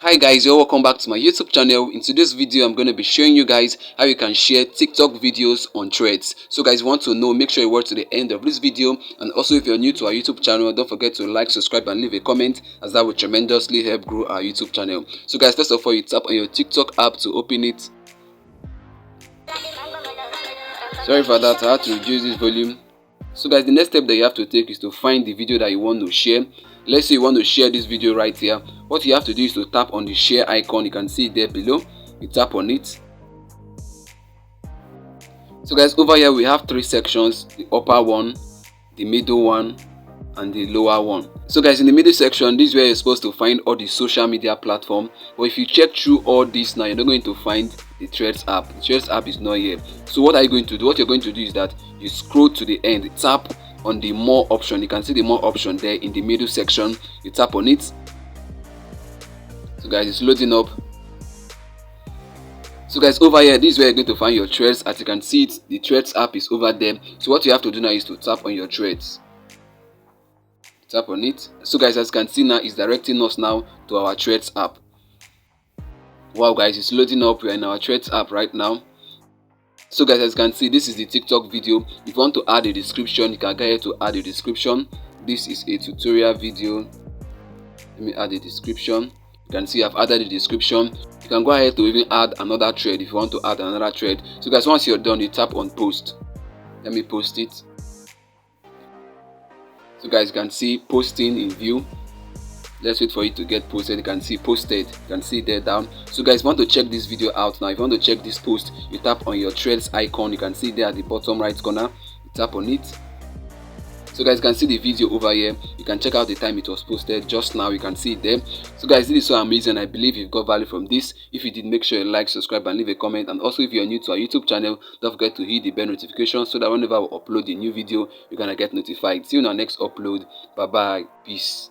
Hi guys, you're welcome back to my YouTube channel. In today's video, I'm going to be showing you guys how you can share TikTok videos on Threads. So guys, want to know, make sure you watch to the end of this video. And also if you're new to our YouTube channel, don't forget to like, subscribe and leave a comment, as that will tremendously help grow our YouTube channel. So guys, first of all, you tap on your TikTok app to open it. Sorry for that, I had to reduce this volume. So guys, the next step that you have to take is to find the video that you want to share. Let's say you want to share this video right here. What you have to do is to tap on the share icon. You can see it there below. You tap on it. So guys, over here we have three sections: the upper one, the middle one, and the lower one. So guys, in the middle section, this is where you're supposed to find all the social media platform. But if you check through all this now, you're not going to find the Threads app. The Threads app is not here. So what are you going to do? What you're going to do is that you scroll to the end, tap on the more option. You can see the more option there in the middle section. You tap on it. So guys, it's loading up. So guys, over here, this is where you're going to find your Threads. As you can see it, the Threads app is over there. So what you have to do now is to tap on your Threads. Tap on it. So guys, as you can see now, it's directing us now to our Threads app. Wow guys, it's loading up. We're in our Threads app right now. So guys, as you can see, this is the TikTok video. If you want to add a description, you can go ahead to add a description. This is a tutorial video. Let me add a description. You can see I've added the description. You can go ahead to even add another thread if you want to add another thread. So guys, once you're done, you tap on post. Let me post it. So guys, you can see posting in view. Let's wait for it to get posted. You can see posted. You can see there down. So guys, want to check this video out now. If you want to check this post, you tap on your Threads icon. You can see there at the bottom right corner. You tap on it. So guys, you can see the video over here. You can check out the time it was posted just now. You can see it there. So guys, this is so amazing. I believe you've got value from this. If you did, make sure you like, subscribe and leave a comment. And also if you're new to our YouTube channel, don't forget to hit the bell notification so that whenever we upload a new video, you're gonna get notified. See you in our next upload. Bye bye. Peace.